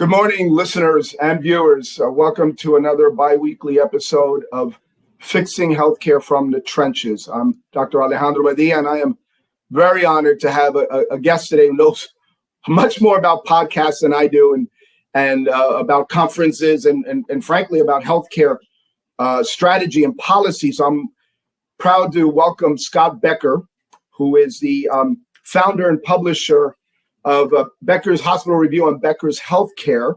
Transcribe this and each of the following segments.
Good morning, listeners and viewers. Welcome to another bi-weekly episode of Fixing Healthcare from the Trenches. I'm Dr. Alejandro Badilla, and I am very honored to have a guest today who knows much more about podcasts than I do, and about conferences and frankly about healthcare strategy and policy. So I'm proud to welcome Scott Becker, who is the founder and publisher of Becker's Hospital Review on Becker's Healthcare.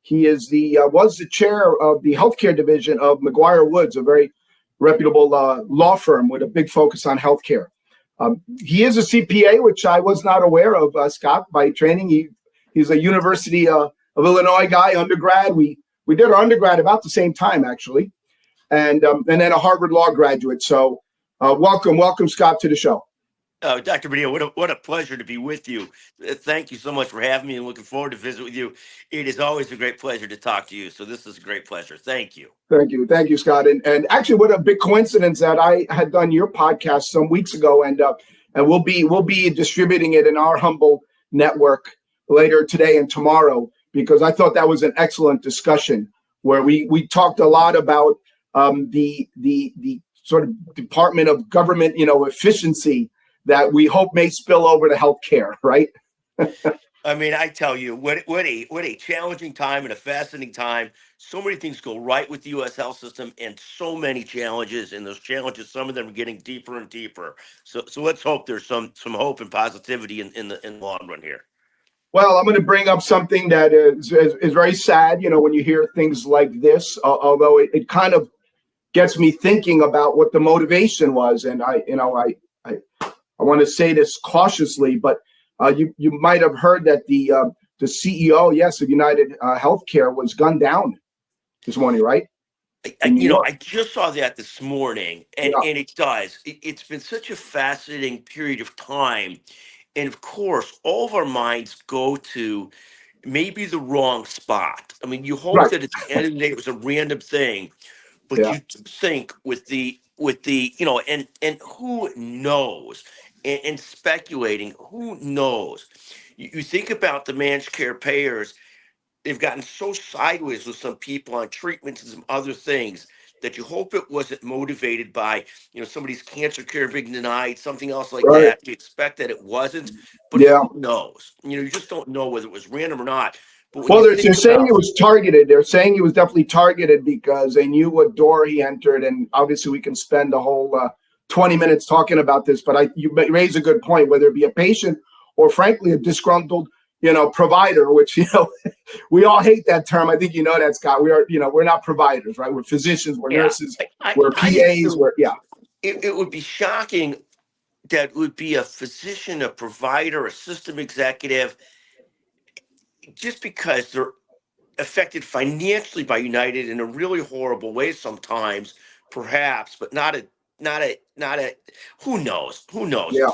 He is was the chair of the healthcare division of McGuire Woods, a very reputable law firm with a big focus on healthcare. He is a CPA, which I was not aware of, Scott, by training. He's a University of Illinois guy, undergrad. We did our undergrad about the same time, actually, and then a Harvard Law graduate. So welcome, Scott, to the show. Dr. Badilla, what a pleasure to be with you. Thank you so much for having me and looking forward to visit with you. It is always a great pleasure to talk to you. So this is a great pleasure. Thank you. Thank you, Scott. And actually, what a big coincidence that I had done your podcast some weeks ago, and we'll be distributing it in our humble network later today and tomorrow, because I thought that was an excellent discussion where we talked a lot about the sort of Department of Government, efficiency that we hope may spill over to healthcare, right? I mean, I tell you, what a challenging time and a fascinating time. So many things go right with the U.S. health system, and so many challenges. And those challenges, some of them are getting deeper and deeper. So let's hope there's some hope and positivity in the long run here. Well, I'm going to bring up something that is very sad. When you hear things like this, although it kind of gets me thinking about what the motivation was, and I want to say this cautiously, but you might have heard that the CEO, yes, of United Healthcare was gunned down this morning, right? I just saw that this morning, and it does. It's been such a fascinating period of time, and of course, all of our minds go to maybe the wrong spot. I mean, you hope that at the end of the day it was a random thing, but you think with the and who knows. And speculating, who knows? You think about the managed care payers, they've gotten so sideways with some people on treatments and some other things that you hope it wasn't motivated by, somebody's cancer care being denied, something else like that. You expect that it wasn't, but who knows? You just don't know whether it was random or not. Well, they're saying it was targeted. They're saying he was definitely targeted because they knew what door he entered. And obviously we can spend the whole 20 minutes talking about this, but you raise a good point, whether it be a patient or frankly a disgruntled, provider, which, we all hate that term. I think you know that, Scott. We are, we're not providers, right? We're physicians, we're nurses, we're PAs, It would be shocking that it would be a physician, a provider, a system executive, just because they're affected financially by United in a really horrible way sometimes, perhaps, but not a who knows?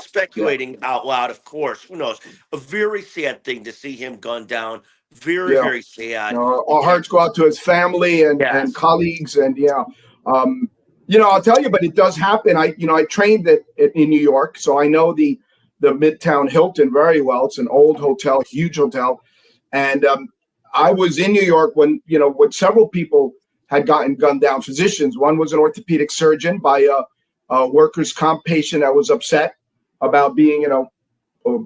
Speculating out loud, of course. Who knows? A very sad thing to see him gunned down. Very sad. Our hearts go out to his family and colleagues, and I'll tell you, but it does happen. I trained in New York, so I know the Midtown Hilton very well. It's an old hotel, huge hotel, and I was in New York when several people had gotten gunned down. Physicians. One was an orthopedic surgeon by a workers' comp patient that was upset about being,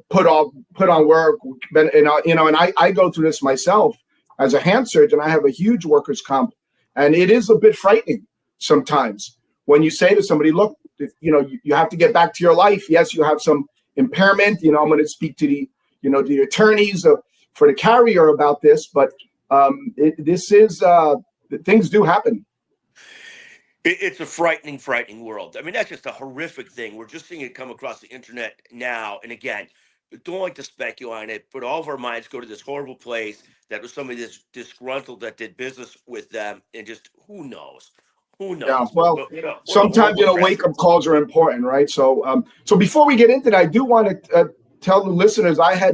put on work. And I go through this myself as a hand surgeon. I have a huge workers' comp, and it is a bit frightening sometimes when you say to somebody, "Look, you have to get back to your life. Yes, you have some impairment. I'm going to speak to the attorneys for the carrier about this, but things do happen." It's a frightening world. I mean, that's just a horrific thing. We're just seeing it come across the internet now. And again, don't like to speculate on it, but all of our minds go to this horrible place that was somebody that's disgruntled that did business with them, and just who knows? Yeah, well, sometimes wake-up calls are important, right? So before we get into that, I do want to tell the listeners I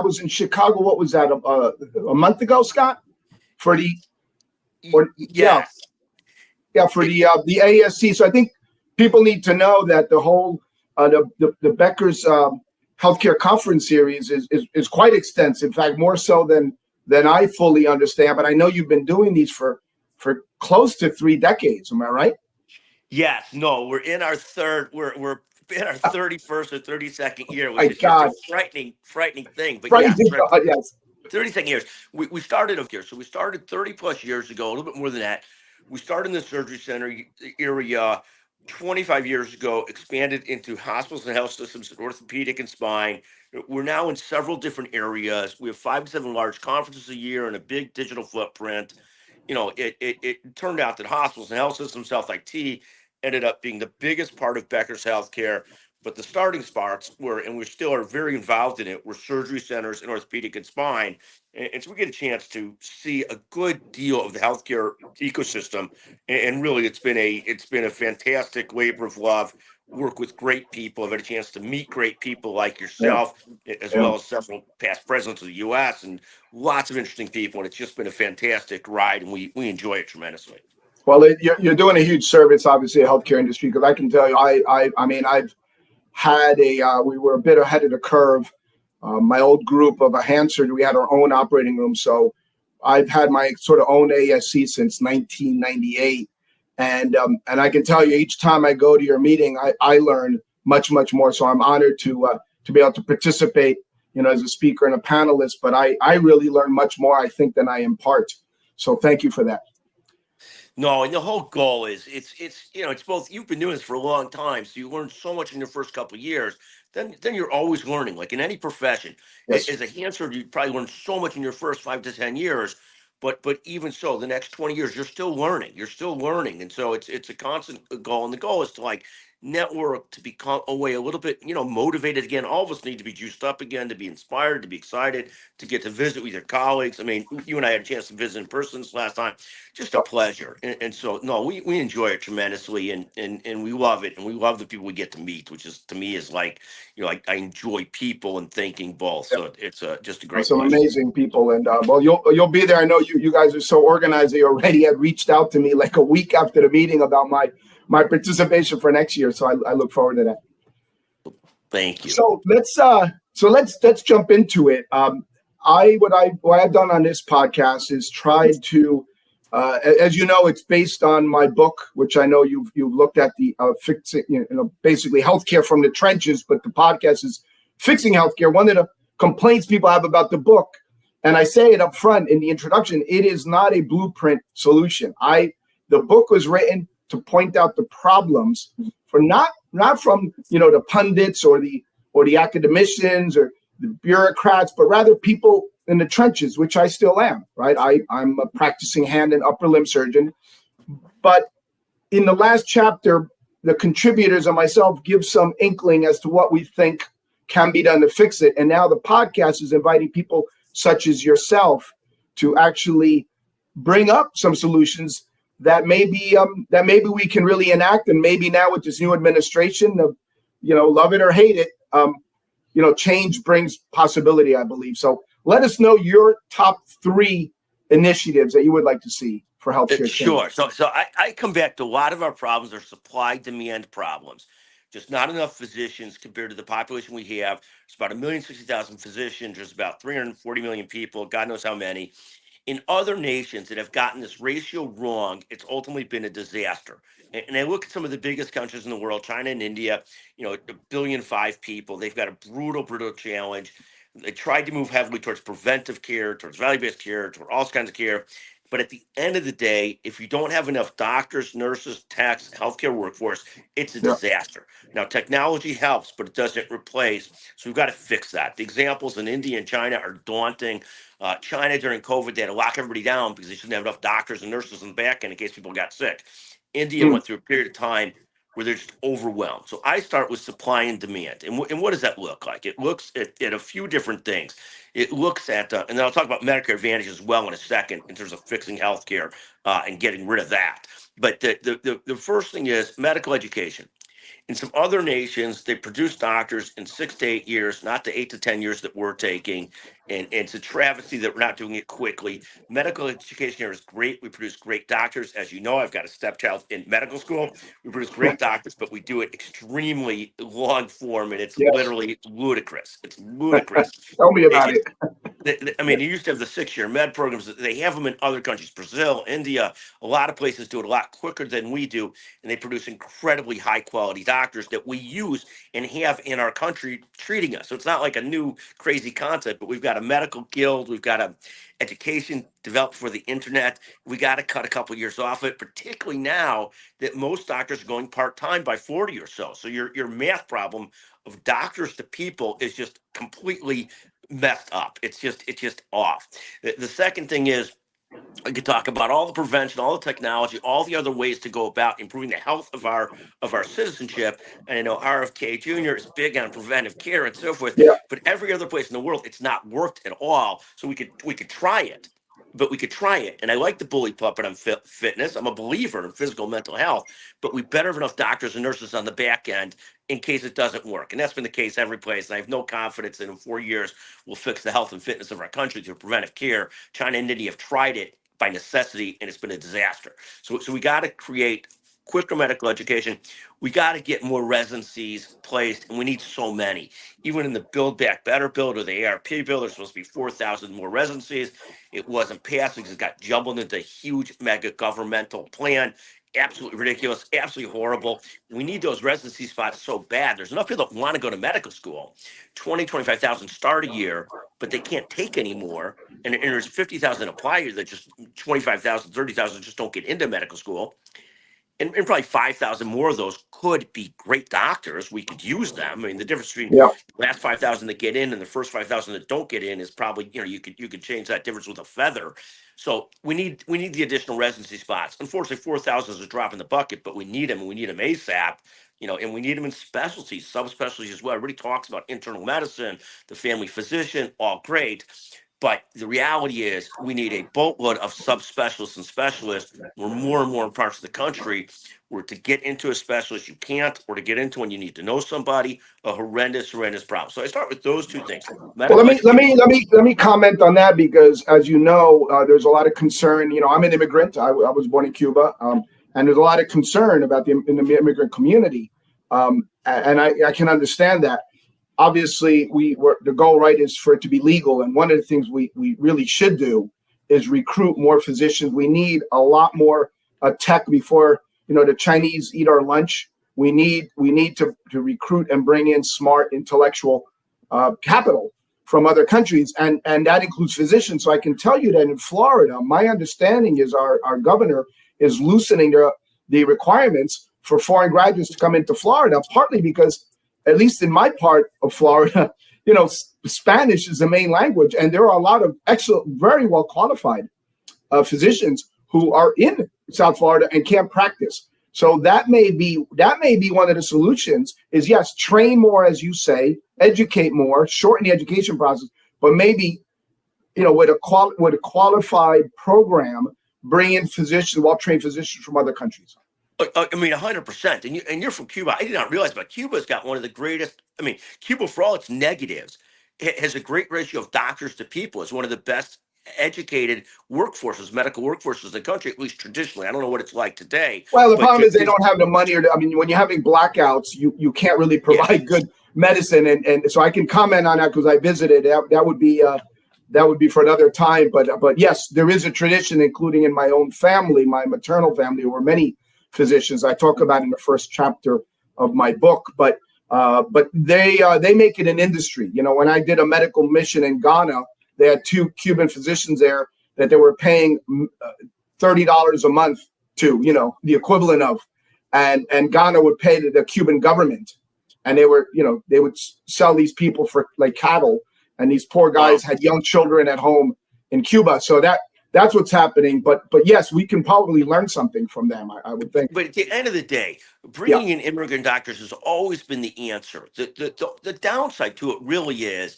was in Chicago. What was that? A month ago, Scott? For the ASC. So I think people need to know that the whole the Becker's healthcare conference series is quite extensive. In fact, more so than than I fully understand. But I know you've been doing these for close to 3 decades. Am I right? Yes, no, we're in our third. We're in our 31st or 32nd year, My which is just a God. frightening thing. But Praise yes, we're God, yes. 32nd years. We started here, so we started 30 plus years ago, a little bit more than that. We started in the surgery center area 25 years ago, expanded into hospitals and health systems, orthopedic and spine. We're now in several different areas. We have 5 to 7 large conferences a year and a big digital footprint. It turned out that hospitals and health systems, health IT, ended up being the biggest part of Becker's healthcare. But the starting spots were, and we still are very involved in it, were surgery centers and orthopedic and spine. And so we get a chance to see a good deal of the healthcare ecosystem. And really, it's been a fantastic labor of love. Work with great people. I've had a chance to meet great people like Yeah, yourself, as yeah. well as several past presidents of the U.S. and lots of interesting people. And it's just been a fantastic ride, and we enjoy it tremendously. Well, you're doing a huge service, obviously, the healthcare industry, because I can tell you, I mean, I've had we were a bit ahead of the curve. My old group of a hand surgery, we had our own operating room. So I've had my sort of own ASC since 1998. And I can tell you, each time I go to your meeting, I learn much, much more. So I'm honored to be able to participate, as a speaker and a panelist. But I really learn much more, I think, than I impart. So thank you for that. No, and the whole goal is it's both. You've been doing this for a long time, so you learn so much in your first couple of years. Then you're always learning, like in any profession. Yes. As a hand surgeon, you probably learn so much in your first 5 to 10 years, but even so, the next 20 years, you're still learning. You're still learning, and so it's a constant goal. And the goal is to like network, to become a way a little bit motivated again. All of us need to be juiced up again, to be inspired, to be excited, to get to visit with your colleagues. I mean, you and I had a chance to visit in person this last time, just a pleasure. And so no, we enjoy it tremendously, and we love it, and we love the people we get to meet, which is, to me, is like, I enjoy people and thinking both. So it's just a great Some pleasure. amazing people, and well, you'll be there. I know you guys are so organized. They already had reached out to me like a week after the meeting about my participation for next year. So I look forward to that. Thank you. So let's jump into it. What I've done on this podcast is tried to, as you know, it's based on my book, which I know you've looked at, the fixing, basically healthcare from the trenches. But the podcast is fixing healthcare. One of the complaints people have about the book, and I say it up front in the introduction, it is not a blueprint solution. The book was written to point out the problems, for not from the pundits or the academicians or the bureaucrats, but rather people in the trenches, which I still am, right? I'm a practicing hand and upper limb surgeon. But in the last chapter, the contributors and myself give some inkling as to what we think can be done to fix it. And now the podcast is inviting people such as yourself to actually bring up some solutions that maybe we can really enact. And maybe now with this new administration of, love it or hate it, change brings possibility, I believe. So let us know your top 3 initiatives that you would like to see for healthcare change. Sure. So I come back to, a lot of our problems are supply demand problems. Just not enough physicians compared to the population we have. There's about 1,060,000 physicians. There's about 340 million people. God knows how many. In other nations that have gotten this ratio wrong, it's ultimately been a disaster. And I look at some of the biggest countries in the world, China and India, 1.5 billion people. They've got a brutal challenge. They tried to move heavily towards preventive care, towards value-based care, towards all kinds of care. But at the end of the day, if you don't have enough doctors, nurses, techs, healthcare workforce, it's a disaster. Now, technology helps, but it doesn't replace. So we've got to fix that. The examples in India and China are daunting. China during COVID, they had to lock everybody down because they shouldn't have enough doctors and nurses in the back end in case people got sick. India went through a period of time where they're just overwhelmed. So I start with supply and demand. And what does that look like? It looks at a few different things. It looks at, and then I'll talk about Medicare Advantage as well in a second in terms of fixing healthcare and getting rid of that. But the first thing is medical education. In some other nations, they produce doctors in 6 to 8 years, not the 8 to 10 years that we're taking. And it's a travesty that we're not doing it quickly. Medical education here is great. We produce great doctors. As you know, I've got a stepchild in medical school. We produce great doctors, but we do it extremely long form, and it's literally ludicrous. It's ludicrous. Tell me about it. I mean, you used to have the 6-year med programs. They have them in other countries, Brazil, India. A lot of places do it a lot quicker than we do, and they produce incredibly high quality doctors that we use and have in our country treating us. So it's not like a new crazy concept, but we've got a medical guild, we've got a education developed for the internet. We got to cut a couple of years off it, particularly now that most doctors are going part time by 40 or so. So your math problem of doctors to people is just completely messed up. It's just off. The second thing is I could talk about all the prevention, all the technology, all the other ways to go about improving the health of our citizenship. And I know RFK Jr. is big on preventive care and so forth, Yeah. but every other place in the world, it's not worked at all. So we could try it. But we could try it. And I like the bully puppet on fitness. I'm a believer in physical and mental health, but we better have enough doctors and nurses on the back end in case it doesn't work. And that's been the case every place. And I have no confidence that in 4 years we'll fix the health and fitness of our country through preventive care. China and India have tried it by necessity, and it's been a disaster. So we got to create quicker medical education. We got to get more residencies placed, and we need so many. Even in the Build Back Better bill or the ARP bill, there's supposed to be 4,000 more residencies. It wasn't passed because it got jumbled into a huge mega governmental plan. Absolutely ridiculous, absolutely horrible. We need those residency spots so bad. There's enough people that want to go to medical school. 25,000 start a year, but they can't take anymore. And there's 50,000 apply that just 25,000, 30,000 just don't get into medical school. And probably 5,000 more of those could be great doctors. We could use them. I mean, the difference between Yeah. the last 5,000 that get in and the first 5,000 that don't get in is probably, you could change that difference with a feather. So we need the additional residency spots. Unfortunately, 4,000 is a drop in the bucket, but we need them, and we need them ASAP. And we need them in specialties, subspecialties as well. Everybody talks about internal medicine, the family physician, all great. But the reality is we need a boatload of subspecialists and specialists. We're more and more in parts of the country where to get into a specialist you can't, or to get into one you need to know somebody. A horrendous problem. So I start with those two things. Well, Medical education. let me comment on that because, as you know, there's a lot of concern. I'm an immigrant. I was born in Cuba, and there's a lot of concern about in the immigrant community, and I can understand that. Obviously, the goal, right, is for it to be legal, and one of the things we really should do is recruit more physicians. We need a lot more tech before the Chinese eat our lunch. We need to recruit and bring in smart intellectual capital from other countries, and that includes physicians. So I can tell you that in Florida, my understanding is our governor is loosening the requirements for foreign graduates to come into Florida, partly because, at least in my part of Florida, Spanish is the main language, and there are a lot of excellent, very well qualified physicians who are in South Florida and can't practice. So that may be one of the solutions. Is yes, train more, as you say, educate more, shorten the education process, but maybe with a qualified program, bring in physicians, well-trained physicians from other countries. I mean, 100%. And you're from Cuba. I did not realize, but Cuba's got one of the greatest. I mean, Cuba, for all its negatives, has a great ratio of doctors to people. It's one of the best educated workforces, medical workforces in the country, at least traditionally. I don't know what it's like today. Well, the problem is they don't have the money, when you're having blackouts, you can't really provide good medicine, and so I can comment on that because I visited. That would be for another time. But yes, there is a tradition, including in my own family, my maternal family, where many physicians I talk about in the first chapter of my book, but they make it an industry. When I did a medical mission in Ghana, they had 2 Cuban physicians there that they were paying $30 a month to, the equivalent of, and Ghana would pay the Cuban government, and they would sell these people for like cattle, and these poor guys had young children at home in Cuba. So that's what's happening. But yes, we can probably learn something from them, I would think. But at the end of the day, bringing in immigrant doctors has always been the answer. The downside to it really is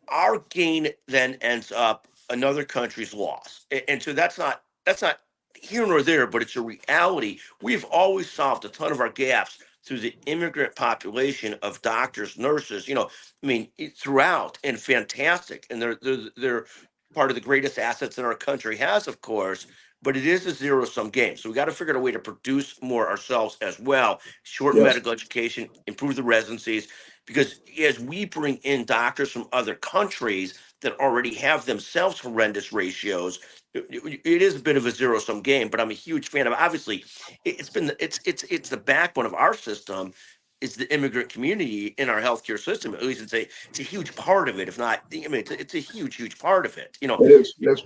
our gain then ends up another country's loss. And so that's not here nor there, but it's a reality. We've always solved a ton of our gaps through the immigrant population of doctors, nurses, throughout, and fantastic. And they're part of the greatest assets in our country has, of course, but it is a zero-sum game. So we got to figure out a way to produce more ourselves as well, shorten medical education, improve the residencies, because as we bring in doctors from other countries, that already have themselves horrendous ratios. It is a bit of a zero-sum game, but I'm a huge fan of. Obviously, it's the backbone of our system. Is the immigrant community in our healthcare system? At least it's a huge part of it. If not, I mean, it's a huge part of it. It is. Yes.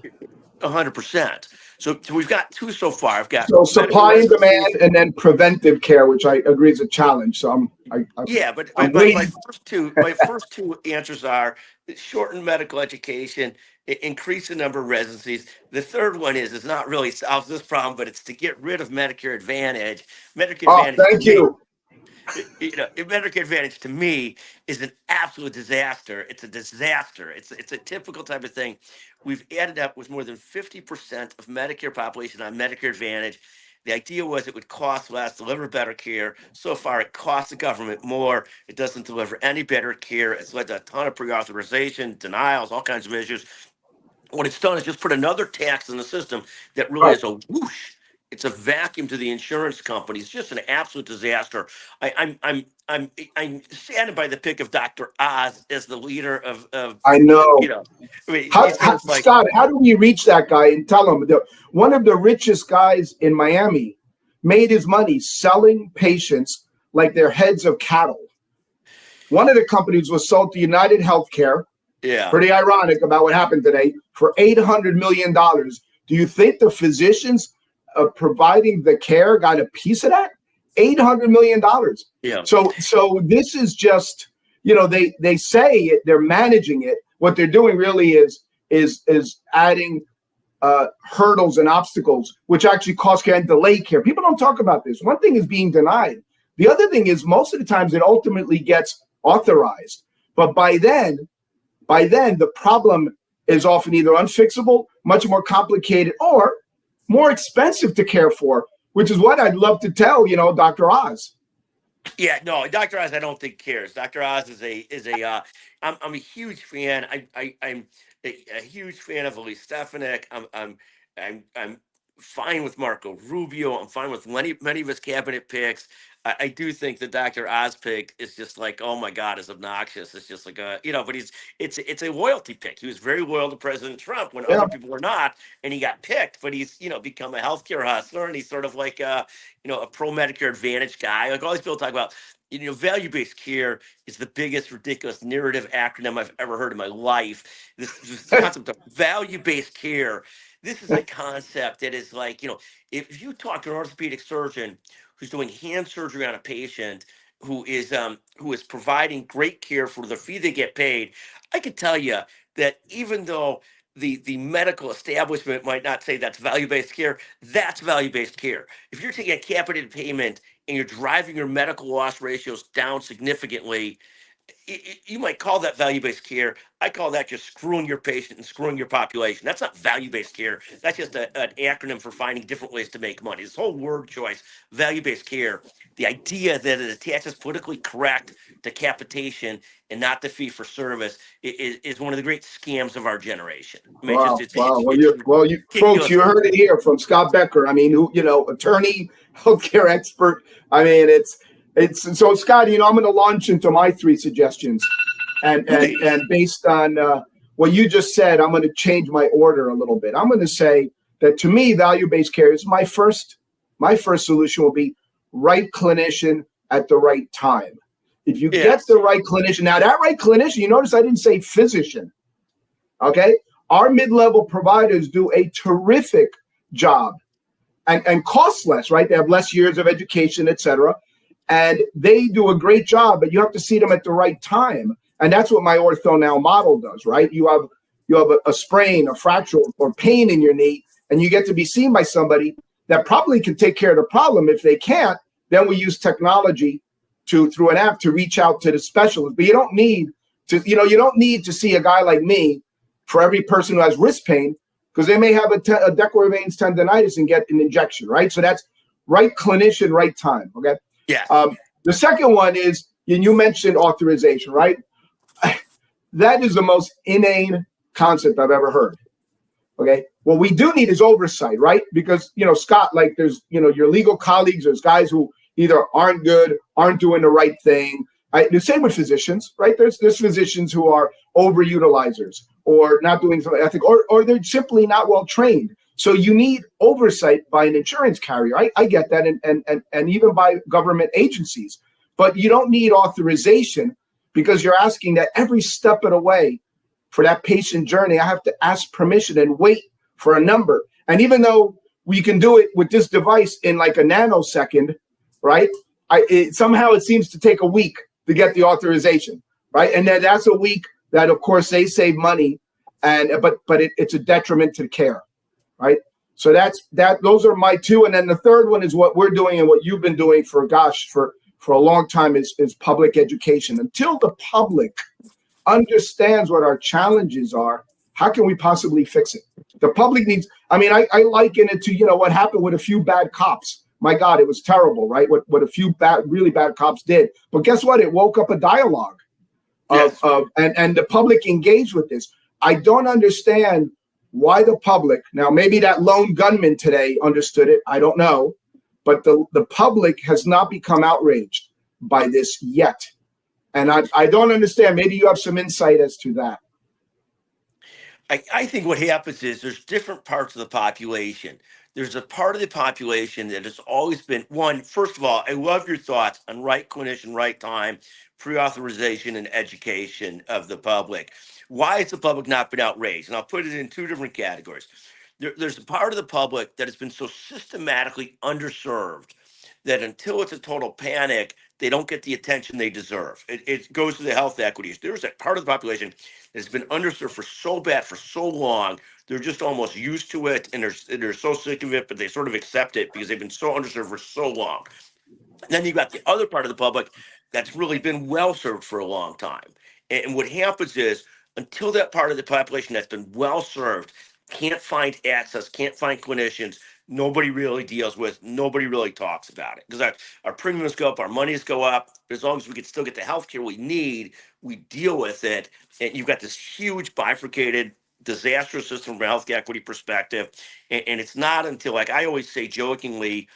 100%. So we've got two so far. I've got So medical supply and residencies. demand, and then preventive care, which I agree is a challenge. So Yeah, but I'm my first two answers are shorten medical education, increase the number of residencies. The third one is not really solves this problem, but it's to get rid of Medicare Advantage. Medicare Oh, Advantage to thank me, you. Medicare Advantage to me is an absolute disaster. It's a disaster. It's a typical type of thing. We've ended up with more than 50% of Medicare population on Medicare Advantage. The idea was it would cost less, deliver better care. So far, it costs the government more. It doesn't deliver any better care. It's led to a ton of pre-authorization, denials, all kinds of issues. What it's done is just put another tax in the system that really Right. is a whoosh. It's a vacuum to the insurance companies. It's just an absolute disaster. I'm saddened by the pick of Dr. Oz as the leader of I know. I mean, he's sort of like, Scott, how do we reach that guy and tell him that one of the richest guys in Miami made his money selling patients like they're heads of cattle? One of the companies was sold to United Healthcare. yeah. Pretty ironic about what happened today for $800 million. Do you think the physicians providing the care got a piece of that? $800 million. Yeah. So this is just, they say they're managing it. What they're doing really is adding hurdles and obstacles, which actually cause care and delay care. People don't talk about this. One thing is being denied. The other thing is most of the times it ultimately gets authorized. But by then, the problem is often either unfixable, much more complicated, or more expensive to care for, which is what I'd love to tell, Dr. Oz. Yeah, no, Dr. Oz, I don't think cares. Dr. Oz I'm a huge fan. I'm a huge fan of Elise Stefanik. I'm fine with Marco Rubio. I'm fine with many of his cabinet picks. I do think the Dr. Oz pick is just like, oh my God, is obnoxious. It's just like but it's a loyalty pick. He was very loyal to President Trump when Yeah. other people were not, and he got picked. But he's become a healthcare hustler, and he's sort of like a pro Medicare Advantage guy. Like all these people talk about, value-based care is the biggest ridiculous narrative acronym I've ever heard in my life. This concept of value-based care. This is a concept that is like, if you talk to an orthopedic surgeon who's doing hand surgery on a patient who is providing great care for the fee they get paid, I can tell you that even though the medical establishment might not say that's value-based care, that's value-based care. If you're taking a capitated payment and you're driving your medical loss ratios down significantly, you might call that value-based care. I call that just screwing your patient and screwing your population. That's not value-based care. That's just an acronym for finding different ways to make money. This whole word choice, value-based care, the idea that it attaches politically correct to capitation and not the fee for service is one of the great scams of our generation. I mean, Wow. You folks, ridiculous. you heard it here from Scott Becker. I mean, attorney, healthcare expert. I mean, it's so Scott, I'm going to launch into my three suggestions, and based on what you just said, I'm going to change my order a little bit. I'm going to say that to me, value-based care is my first solution will be right clinician at the right time. If you get the right clinician, now that right clinician, you notice I didn't say physician. Okay, our mid-level providers do a terrific job and cost less, right? They have less years of education, et cetera. And they do a great job, but you have to see them at the right time. And that's what my Ortho Now model does, right? You have a sprain, a fracture, or pain in your knee, and you get to be seen by somebody that probably can take care of the problem. If they can't, then we use technology through an app to reach out to the specialist. But you don't need to see a guy like me for every person who has wrist pain, because they may have a decorative tendonitis and get an injection, right? So that's right clinician, right time, okay? Yeah. The second one is, you mentioned authorization, right? That is the most inane concept I've ever heard. Okay. What we do need is oversight, right? Because, Scott, like there's, your legal colleagues, there's guys who either aren't good, aren't doing the right thing. The same with physicians, right? There's physicians who are overutilizers. or not doing something ethical, or they're simply not well trained. So you need oversight by an insurance carrier. I get that, and even by government agencies. But you don't need authorization, because you're asking that every step of the way for that patient journey, I have to ask permission and wait for a number. And even though we can do it with this device in like a nanosecond, right? Somehow it seems to take a week to get the authorization, right? And then that's a week that, of course, they save money, but it's a detriment to care, right? So those are my two. And then the third one is what we're doing and what you've been doing for a long time is public education. Until the public understands what our challenges are, how can we possibly fix it? The public needs, I liken it to, what happened with a few bad cops. My God, it was terrible, right? What a few really bad cops did. But guess what? It woke up a dialogue and the public engaged with this. I don't understand why the public, now maybe that lone gunman today understood it, I don't know, but the public has not become outraged by this yet. And I don't understand. Maybe you have some insight as to that. I think what happens is there's different parts of the population. There's a part of the population that has always been one. First of all, I love your thoughts on right clinician, right time, pre-authorization, and education of the public. Why has the public not been outraged? And I'll put it in two different categories. There's a part of the public that has been so systematically underserved that until it's a total panic, they don't get the attention they deserve. It goes to the health equities. There's a part of the population that has been underserved for so bad for so long. They're just almost used to it, and they're so sick of it, but they sort of accept it because they've been so underserved for so long. And then you've got the other part of the public that's really been well served for a long time. And what happens is until that part of the population that's been well served can't find access, can't find clinicians, nobody really deals with, nobody really talks about it, because our premiums go up, our monies go up. But as long as we can still get the healthcare we need, we deal with it. And you've got this huge bifurcated, disastrous system from a health equity perspective. And it's not until, like I always say jokingly,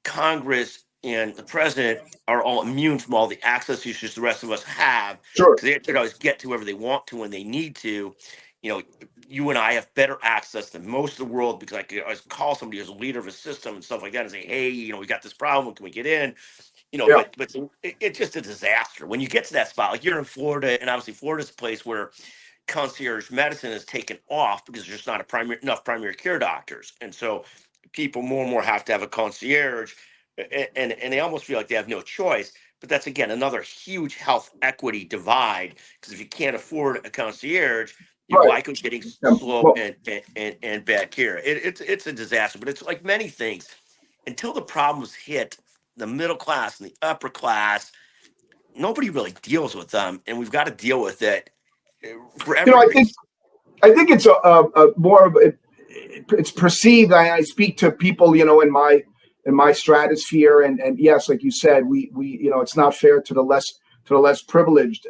Congress and the president are all immune from all the access issues the rest of us have. Sure. Because they can always get to wherever they want to when they need to. You and I have better access than most of the world, because I could always call somebody who's a leader of a system and stuff like that and say, hey, we got this problem. Can we get in? Yeah. But it's just a disaster. When you get to that spot, like you're in Florida, and obviously Florida's a place where concierge medicine is taken off because there's just not enough primary care doctors. And so people more and more have to have a concierge, and they almost feel like they have no choice. But that's, again, another huge health equity divide, because if you can't afford a concierge, you're likely getting slow and bad care. It's a disaster, but it's like many things. Until the problems hit the middle class and the upper class, nobody really deals with them, and we've got to deal with it for every I think it's a more of it's perceived. I speak to people, in my stratosphere, and yes, like you said, we it's not fair to the less privileged.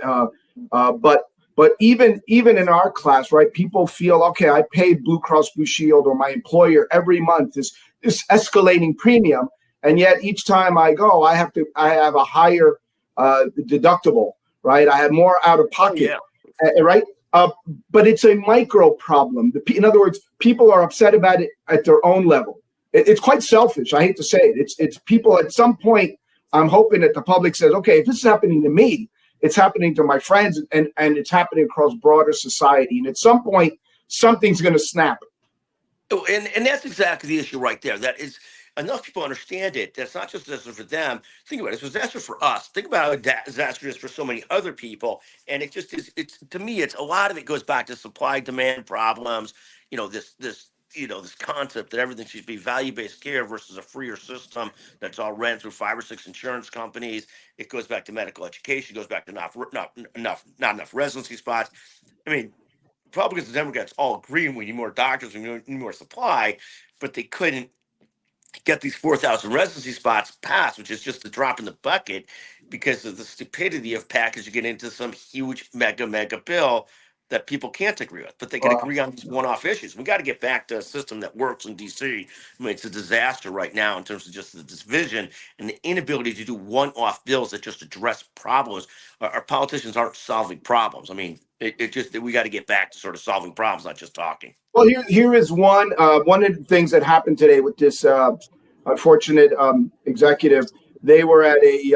But even in our class, right? People feel, okay, I paid Blue Cross Blue Shield or my employer every month this escalating premium, and yet each time I go, I have a higher deductible, right? I have more out of pocket, right? But it's a micro problem. In other words, people are upset about it at their own level. It's quite selfish. I hate to say it. It's people at some point. I'm hoping that the public says, okay, if this is happening to me, it's happening to my friends, and it's happening across broader society. And at some point, something's going to snap. Oh, and that's exactly the issue right there. That is, enough people understand it. That's not just a disaster for them. Think about it. It's a disaster for us. Think about how disaster is for so many other people. And it just is. It's, to me, it's a lot of it goes back to supply demand problems. This concept that everything should be value-based care versus a freer system that's all ran through 5 or 6 insurance companies. It goes back to medical education. It goes back to not enough residency spots. I mean, Republicans and Democrats all agree we need more doctors, we need more supply, but they couldn't get these 4,000 residency spots passed, which is just a drop in the bucket because of the stupidity of packaging it into some huge mega bill that people can't agree with, but they can agree on these one-off issues. We got to get back to a system that works in DC. I mean, it's a disaster right now in terms of just the division and the inability to do one-off bills that just address problems. Our politicians aren't solving problems. I mean, it just, we got to get back to sort of solving problems, not just talking. Well, here is one of the things that happened today with this unfortunate executive. They were at a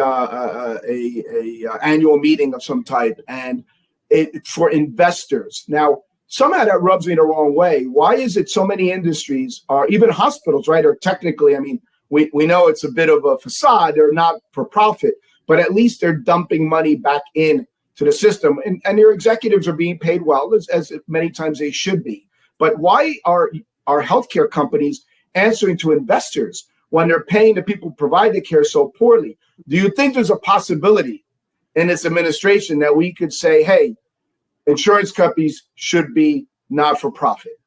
annual meeting of some type, and it for investors. Now, somehow that rubs me the wrong way. Why is it so many industries, or even hospitals, right, are technically, I mean, we know it's a bit of a facade. They're not for profit, but at least they're dumping money back in to the system, and their executives are being paid well, as many times they should be. But why are healthcare companies answering to investors when they're paying the people who provide the care so poorly? Do you think there's a possibility in this administration that we could say, hey, insurance companies should be not for profit?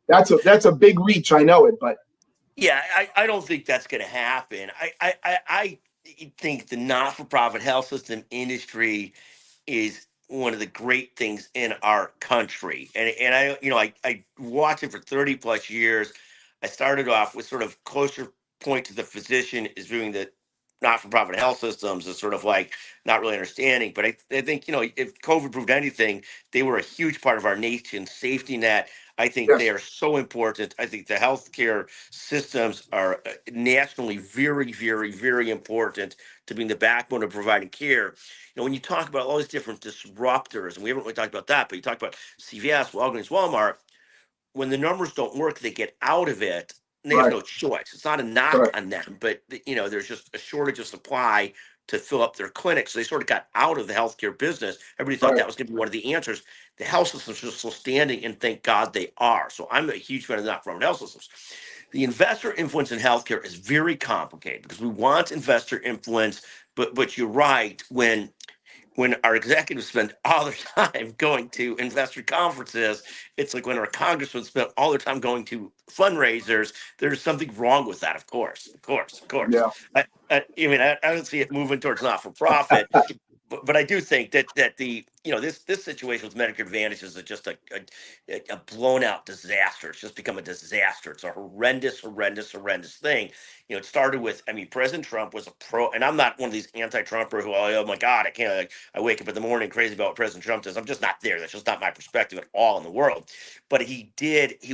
That's a big reach, I know it, but yeah, I don't think that's going to happen. I think the not-for-profit health system industry is one of the great things in our country. And I watched it for 30 plus years. I started off with sort of closer point to the physician is viewing the not-for-profit health systems as sort of like not really understanding. But I think, if COVID proved anything, they were a huge part of our nation's safety net. I think yes, they are so important. I think the healthcare systems are nationally very, very, very important to being the backbone of providing care. When you talk about all these different disruptors, and we haven't really talked about that, but you talk about CVS, Walgreens, Walmart, when the numbers don't work, they get out of it, and they have right, no choice. It's not a knock right, on them, but there's just a shortage of supply to fill up their clinics. So they sort of got out of the healthcare business. Everybody thought right, that was going to be one of the answers. The health systems are still standing, and thank God they are. So I'm a huge fan of the not-for-profit health systems. The investor influence in healthcare is very complicated because we want investor influence, but you're right, when our executives spend all their time going to investor conferences, it's like when our congressmen spend all their time going to fundraisers. There's something wrong with that, of course. yeah, I don't see it moving towards not for profit, but I do think that the this situation with Medicare Advantage is just a blown out disaster. It's just become a disaster. It's a horrendous thing. It started with, President Trump was a pro, and I'm not one of these anti-Trumper who, oh my God, I can't. I wake up in the morning crazy about what President Trump does. I'm just not there. That's just not my perspective at all in the world. But he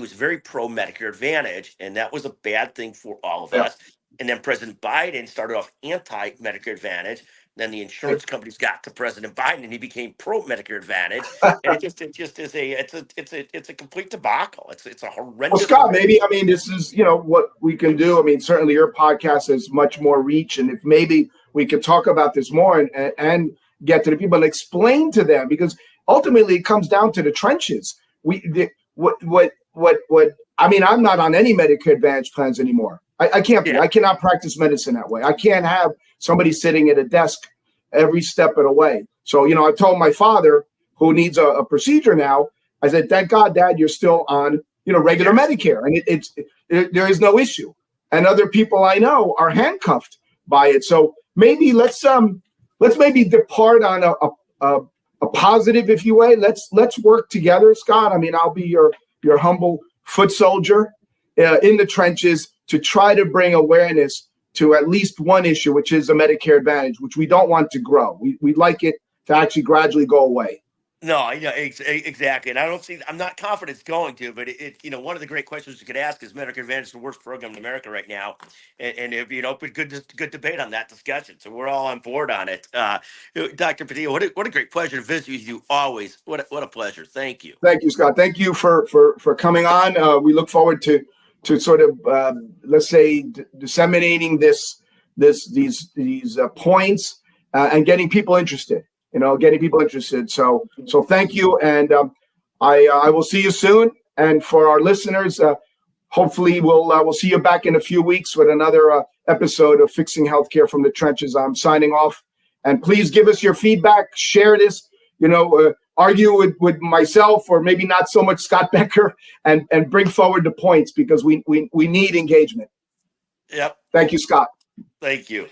was very pro Medicare Advantage, and that was a bad thing for all of yeah. us. And then President Biden started off anti Medicare Advantage. Then the insurance companies got to President Biden, and he became pro Medicare Advantage. And it just is it's a complete debacle. It's a Well, horrendous. Scott, maybe, this is, what we can do. Certainly your podcast has much more reach. And if maybe we could talk about this more and get to the people and explain to them, because ultimately it comes down to the trenches. I'm not on any Medicare Advantage plans anymore. I can't be. Yeah. I cannot practice medicine that way. I can't have somebody sitting at a desk every step of the way. So, I told my father, who needs a procedure now, I said, thank God, Dad, you're still on, regular Medicare. And there is no issue. And other people I know are handcuffed by it. So maybe let's maybe depart on a positive, if you will. Let's work together, Scott. I'll be your humble foot soldier in the trenches to try to bring awareness to at least one issue, which is the Medicare Advantage, which we don't want to grow. We'd like it to actually gradually go away. No, I know exactly, and I'm not confident it's going to, but one of the great questions you could ask is Medicare Advantage is the worst program in America right now, and it'd be an open, good debate on that discussion. So we're all on board on it. Dr. Padilla, what a great pleasure to visit with you always. What a pleasure. Thank you. Thank you, Scott. Thank you for coming on. We look forward to sort of let's say disseminating these points and getting people interested. So thank you. And I will see you soon. And for our listeners, hopefully we'll see you back in a few weeks with another episode of Fixing Healthcare from the Trenches. I'm signing off. And please give us your feedback, share this, argue with myself or maybe not so much Scott Becker and bring forward the points because we need engagement. Yep. Thank you, Scott. Thank you.